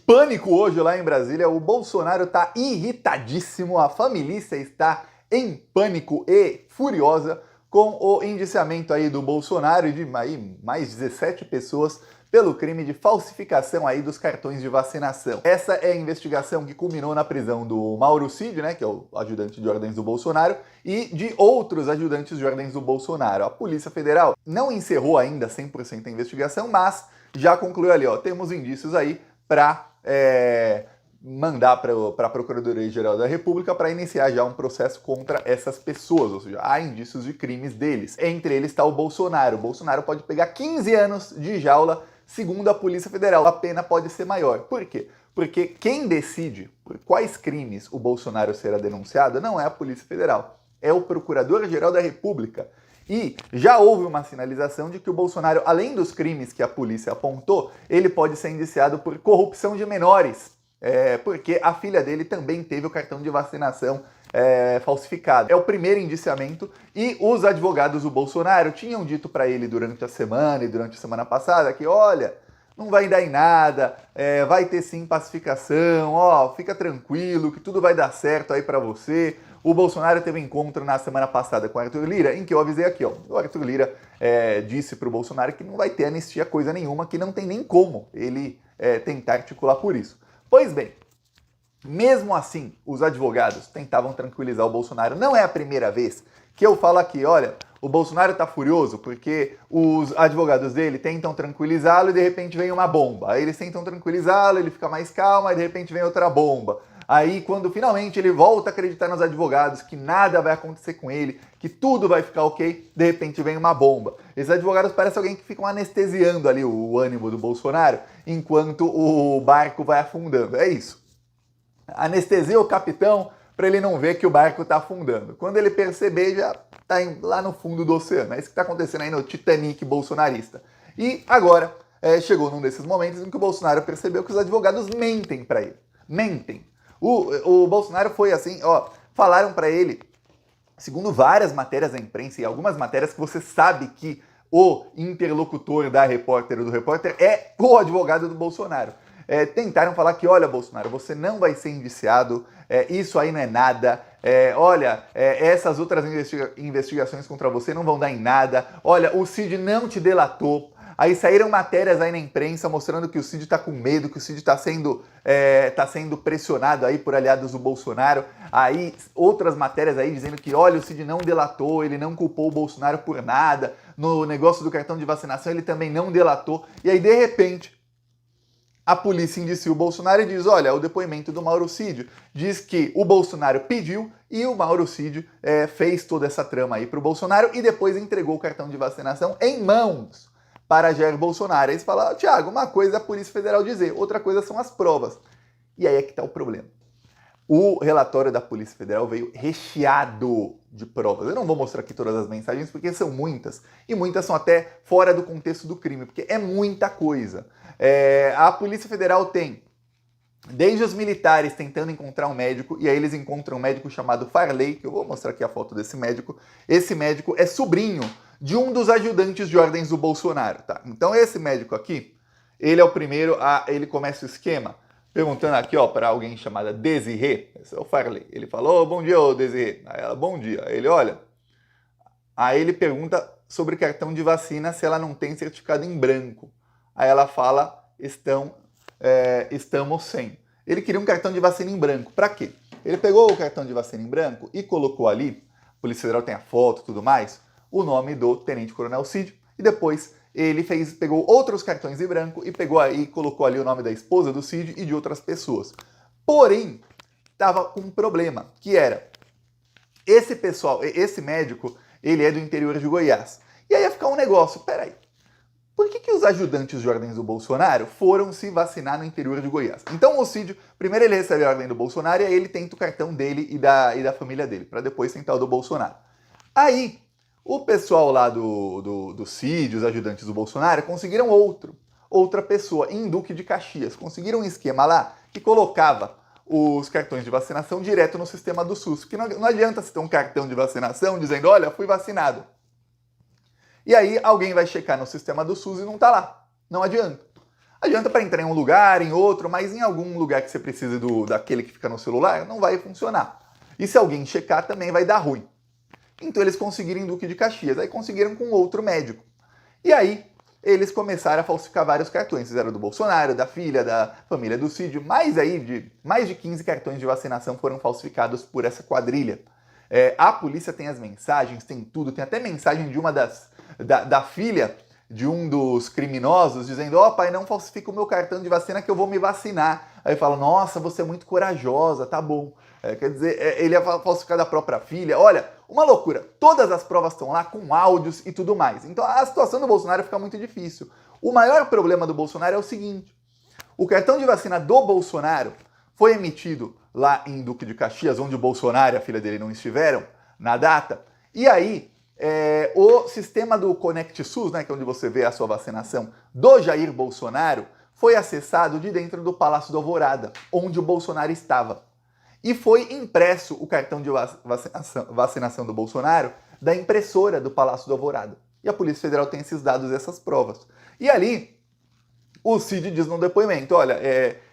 Pânico hoje lá em Brasília, o Bolsonaro está irritadíssimo, a família está em pânico e furiosa com o indiciamento aí do Bolsonaro e de mais 17 pessoas pelo crime de falsificação aí dos cartões de vacinação. Essa é a investigação que culminou na prisão do Mauro Cid, né, que é o ajudante de ordens do Bolsonaro, e de outros ajudantes de ordens do Bolsonaro. A Polícia Federal não encerrou ainda 100% a investigação, mas já concluiu ali, ó, temos indícios aí para mandar para a Procuradoria-Geral da República para iniciar já um processo contra essas pessoas, ou seja, há indícios de crimes deles. Entre eles está o Bolsonaro. O Bolsonaro pode pegar 15 anos de jaula, segundo a Polícia Federal. A pena pode ser maior. Por quê? Porque quem decide por quais crimes o Bolsonaro será denunciado não é a Polícia Federal, é o Procurador-Geral da República. E já houve uma sinalização de que o Bolsonaro, além dos crimes que a polícia apontou, ele pode ser indiciado por corrupção de menores, porque a filha dele também teve o cartão de vacinação falsificado. É o primeiro indiciamento e os advogados do Bolsonaro tinham dito para ele durante a semana e durante a semana passada que, olha, não vai dar em nada, vai ter sim pacificação, ó, fica tranquilo que tudo vai dar certo aí para você. O Bolsonaro teve um encontro na semana passada com o Arthur Lira, em que eu avisei aqui, ó, o Arthur Lira disse para o Bolsonaro que não vai ter anistia coisa nenhuma, que não tem nem como ele tentar articular por isso. Pois bem, mesmo assim, os advogados tentavam tranquilizar o Bolsonaro. Não é a primeira vez que eu falo aqui, olha, o Bolsonaro tá furioso porque os advogados dele tentam tranquilizá-lo e de repente vem uma bomba. Aí eles tentam tranquilizá-lo, ele fica mais calmo, aí de repente vem outra bomba. Aí, quando finalmente ele volta a acreditar nos advogados, que nada vai acontecer com ele, que tudo vai ficar ok, de repente vem uma bomba. Esses advogados parecem alguém que ficam anestesiando ali o ânimo do Bolsonaro, enquanto o barco vai afundando. É isso. Anestesia o capitão para ele não ver que o barco está afundando. Quando ele perceber, já está lá no fundo do oceano. É isso que está acontecendo aí no Titanic bolsonarista. E agora, chegou num desses momentos em que o Bolsonaro percebeu que os advogados mentem para ele. Mentem. O Bolsonaro foi assim, ó, falaram para ele, segundo várias matérias da imprensa e algumas matérias que você sabe que o interlocutor da repórter ou do repórter é o advogado do Bolsonaro. Tentaram falar que, olha, Bolsonaro, você não vai ser indiciado, isso aí não é nada, olha, essas outras investigações contra você não vão dar em nada, olha, o Cid não te delatou. Aí saíram matérias aí na imprensa mostrando que o Cid está com medo, que o Cid está sendo pressionado aí por aliados do Bolsonaro. Aí outras matérias aí dizendo que, olha, o Cid não delatou, ele não culpou o Bolsonaro por nada. No negócio do cartão de vacinação ele também não delatou. E aí, de repente, a polícia indicia o Bolsonaro e diz, olha, o depoimento do Mauro Cid diz que o Bolsonaro pediu e o Mauro Cid fez toda essa trama aí para o Bolsonaro e depois entregou o cartão de vacinação em mãos para Jair Bolsonaro. Aí eles falam, Thiago, uma coisa é a Polícia Federal dizer, outra coisa são as provas. E aí é que está o problema. O relatório da Polícia Federal veio recheado de provas. Eu não vou mostrar aqui todas as mensagens, porque são muitas. E muitas são até fora do contexto do crime, porque é muita coisa. A Polícia Federal tem desde os militares tentando encontrar um médico, e aí eles encontram um médico chamado Farley, que eu vou mostrar aqui a foto desse médico. Esse médico é sobrinho de um dos ajudantes de ordens do Bolsonaro, tá? Então esse médico aqui, ele é o primeiro ele começa o esquema perguntando aqui, ó, para alguém chamada Desirê, esse é o Farley. Ele falou, bom dia, ô Desirê. Aí ela, bom dia. Aí ele, olha, aí ele pergunta sobre cartão de vacina se ela não tem certificado em branco. Aí ela fala, estamos sem. Ele queria um cartão de vacina em branco. Para quê? Ele pegou o cartão de vacina em branco e colocou ali, a Polícia Federal tem a foto e tudo mais, o nome do Tenente Coronel Cid, e depois ele pegou outros cartões em branco e colocou ali o nome da esposa do Cid e de outras pessoas. Porém, estava com um problema, que era, esse médico, ele é do interior de Goiás. E aí ia ficar um negócio, peraí, por que os ajudantes de ordens do Bolsonaro foram se vacinar no interior de Goiás? Então o Cid, primeiro ele recebe a ordem do Bolsonaro e aí ele tenta o cartão dele e da família dele, para depois tentar o do Bolsonaro. Aí, o pessoal lá do Cid, os ajudantes do Bolsonaro, conseguiram outra pessoa, em Duque de Caxias. Conseguiram um esquema lá que colocava os cartões de vacinação direto no sistema do SUS. Porque não adianta você ter um cartão de vacinação dizendo, olha, fui vacinado. E aí alguém vai checar no sistema do SUS e não tá lá. Não adianta. Adianta para entrar em um lugar, em outro, mas em algum lugar que você precise daquele que fica no celular, não vai funcionar. E se alguém checar, também vai dar ruim. Então eles conseguiram em Duque de Caxias, aí conseguiram com outro médico. E aí eles começaram a falsificar vários cartões. Fizeram do Bolsonaro, da filha, da família do Cid. Mais de 15 cartões de vacinação foram falsificados por essa quadrilha. A polícia tem as mensagens, tem tudo. Tem até mensagem de uma da filha de um dos criminosos dizendo: ó, pai, não falsifica o meu cartão de vacina que eu vou me vacinar. Aí fala: nossa, você é muito corajosa, tá bom. Quer dizer, ele ia falsificar da própria filha. Olha, uma loucura. Todas as provas estão lá com áudios e tudo mais. Então a situação do Bolsonaro fica muito difícil. O maior problema do Bolsonaro é o seguinte: o cartão de vacina do Bolsonaro foi emitido lá em Duque de Caxias, onde o Bolsonaro e a filha dele não estiveram na data. E aí, o sistema do Conect SUS, né, que é onde você vê a sua vacinação, do Jair Bolsonaro, foi acessado de dentro do Palácio do Alvorada, onde o Bolsonaro estava. E foi impresso o cartão de vacinação do Bolsonaro da impressora do Palácio do Alvorada. E a Polícia Federal tem esses dados e essas provas. E ali, o Cid diz no depoimento: olha,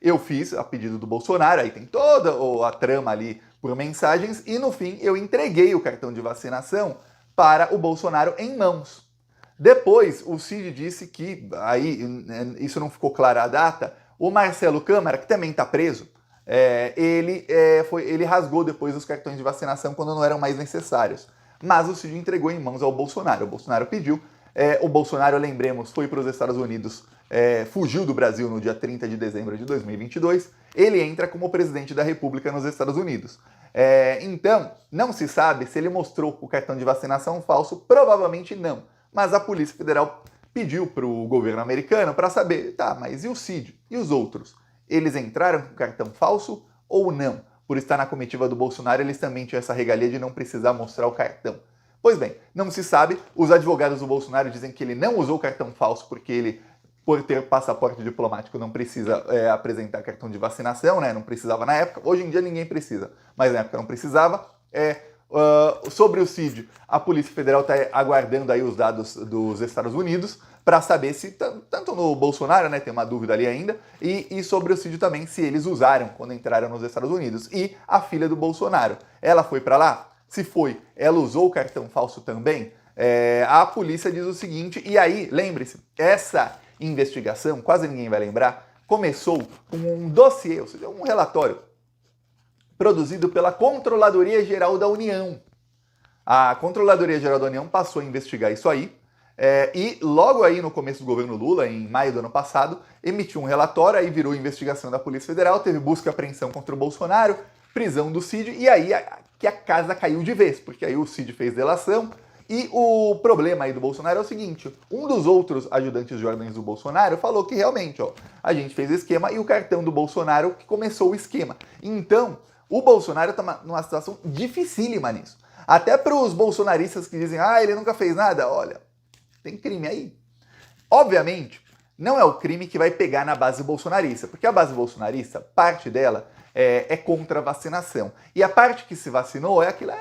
eu fiz a pedido do Bolsonaro, aí tem toda a trama ali por mensagens, e no fim eu entreguei o cartão de vacinação para o Bolsonaro em mãos. Depois, o Cid disse que, aí isso não ficou clara a data, o Marcelo Câmara, que também está preso, ele rasgou depois os cartões de vacinação quando não eram mais necessários. Mas o Cid entregou em mãos ao Bolsonaro. O Bolsonaro pediu. O Bolsonaro, lembremos, foi para os Estados Unidos, fugiu do Brasil no dia 30 de dezembro de 2022. Ele entra como presidente da República nos Estados Unidos. Então, não se sabe se ele mostrou o cartão de vacinação falso. Provavelmente não. Mas a Polícia Federal pediu para o governo americano para saber: tá, mas e o Cid? E os outros? Eles entraram com cartão falso ou não? Por estar na comitiva do Bolsonaro, eles também tinham essa regalia de não precisar mostrar o cartão. Pois bem, não se sabe. Os advogados do Bolsonaro dizem que ele não usou cartão falso porque ele, por ter passaporte diplomático, não precisa apresentar cartão de vacinação, né? Não precisava na época. Hoje em dia ninguém precisa, mas na época não precisava. Sobre o Cid, a Polícia Federal está aguardando aí os dados dos Estados Unidos para saber se, tanto no Bolsonaro, né, tem uma dúvida ali ainda, e sobre o Cid também, se eles usaram quando entraram nos Estados Unidos. E a filha do Bolsonaro, ela foi para lá? Se foi, ela usou o cartão falso também? A polícia diz o seguinte, e aí, lembre-se, essa investigação, quase ninguém vai lembrar, começou com um dossiê, ou seja, um relatório produzido pela Controladoria Geral da União. A Controladoria Geral da União passou a investigar isso aí, e logo aí no começo do governo Lula, em maio do ano passado, emitiu um relatório, aí virou investigação da Polícia Federal, teve busca e apreensão contra o Bolsonaro, prisão do Cid, e aí que a casa caiu de vez, porque aí o Cid fez delação. E o problema aí do Bolsonaro é o seguinte: um dos outros ajudantes de ordens do Bolsonaro falou que realmente, a gente fez o esquema e o cartão do Bolsonaro que começou o esquema. Então, o Bolsonaro está numa situação dificílima nisso. Até para os bolsonaristas que dizem: ele nunca fez nada, olha, tem crime aí. Obviamente, não é o crime que vai pegar na base bolsonarista, porque a base bolsonarista, parte dela é contra a vacinação. E a parte que se vacinou é aquilo: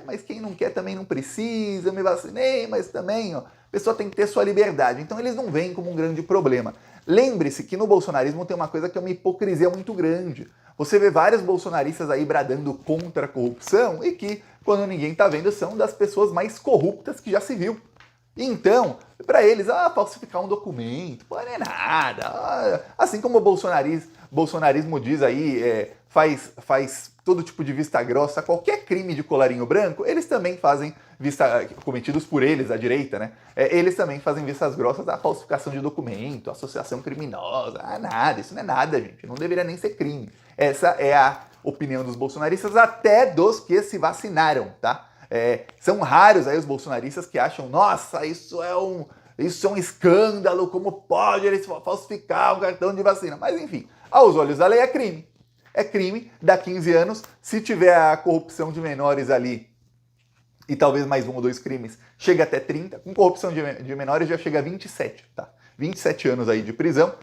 mas quem não quer também não precisa, eu me vacinei, mas também, a pessoa tem que ter sua liberdade. Então eles não veem como um grande problema. Lembre-se que no bolsonarismo tem uma coisa que é uma hipocrisia muito grande. Você vê vários bolsonaristas aí bradando contra a corrupção e que, quando ninguém tá vendo, são das pessoas mais corruptas que já se viu. Então, para eles, falsificar um documento, não é nada. Assim como o bolsonarismo diz aí, faz todo tipo de vista grossa, qualquer crime de colarinho branco, eles também fazem cometidos por eles, a direita, né? Eles também fazem vistas grossas à falsificação de documento, associação criminosa, nada, isso não é nada, gente, não deveria nem ser crime. Essa é a opinião dos bolsonaristas, até dos que se vacinaram, tá? São raros aí os bolsonaristas que acham: nossa, isso é um escândalo, como pode eles falsificar o cartão de vacina? Mas enfim, aos olhos da lei é crime. É crime, dá 15 anos, se tiver a corrupção de menores ali, e talvez mais 1 ou 2 crimes, chega até 30, com corrupção de menores já chega a 27, tá? 27 anos aí de prisão.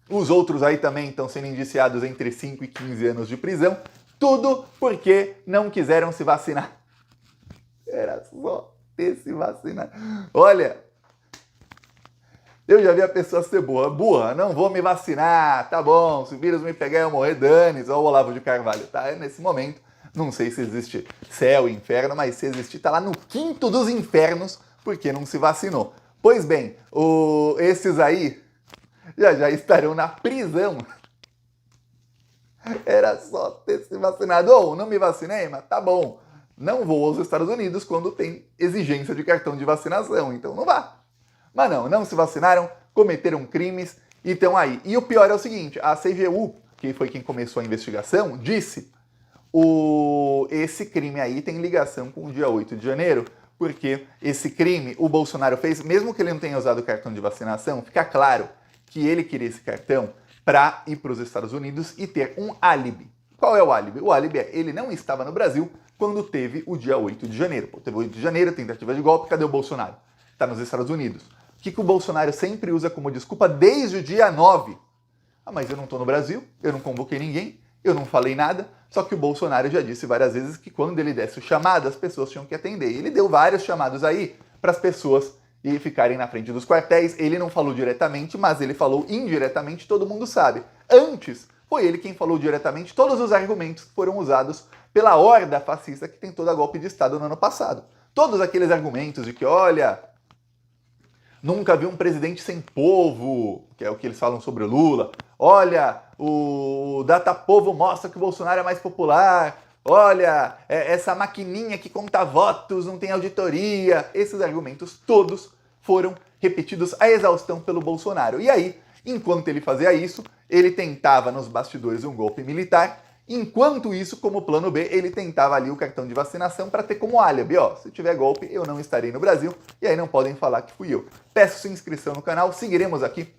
Os outros aí também estão sendo indiciados entre 5 e 15 anos de prisão, tudo porque não quiseram se vacinar. Era só ter se vacinado. Olha, Eu já vi a pessoa ser burra. Burra, não vou me vacinar, tá bom, se o vírus me pegar eu morrer, dane-se, ó o Olavo de Carvalho, tá? Nesse momento, não sei se existe céu e inferno, mas se existir, tá lá no quinto dos infernos, porque não se vacinou. Pois bem, esses aí já estarão na prisão. Era só ter se vacinado. Ou não me vacinei, mas tá bom. Não vou aos Estados Unidos quando tem exigência de cartão de vacinação, então não vá. Mas não se vacinaram, cometeram crimes e estão aí. E o pior é o seguinte, a CGU, que foi quem começou a investigação, disse esse crime aí tem ligação com o dia 8 de janeiro, porque esse crime o Bolsonaro fez, mesmo que ele não tenha usado o cartão de vacinação, fica claro que ele queria esse cartão para ir para os Estados Unidos e ter um álibi. Qual é o álibi? O álibi é, ele não estava no Brasil quando teve o dia 8 de janeiro. Pô, teve 8 de janeiro, tentativa de golpe, cadê o Bolsonaro? Está nos Estados Unidos. O que o Bolsonaro sempre usa como desculpa desde o dia 9? Ah, mas eu não estou no Brasil, eu não convoquei ninguém, eu não falei nada, só que o Bolsonaro já disse várias vezes que quando ele desse o chamado, as pessoas tinham que atender. E ele deu vários chamados aí para as pessoas e ficarem na frente dos quartéis. Ele não falou diretamente, mas ele falou indiretamente, todo mundo sabe. Antes, foi ele quem falou diretamente todos os argumentos que foram usados pela horda fascista que tentou dar golpe de Estado no ano passado. Todos aqueles argumentos de que, olha, nunca vi um presidente sem povo, que é o que eles falam sobre o Lula. Olha, o Datapovo mostra que o Bolsonaro é mais popular. Olha, essa maquininha que conta votos, não tem auditoria. Esses argumentos todos foram repetidos à exaustão pelo Bolsonaro. E aí, enquanto ele fazia isso, ele tentava nos bastidores um golpe militar. Enquanto isso, como plano B, ele tentava ali o cartão de vacinação para ter como álibi, ó, se tiver golpe, eu não estarei no Brasil, e aí não podem falar que fui eu. Peço sua inscrição no canal, seguiremos aqui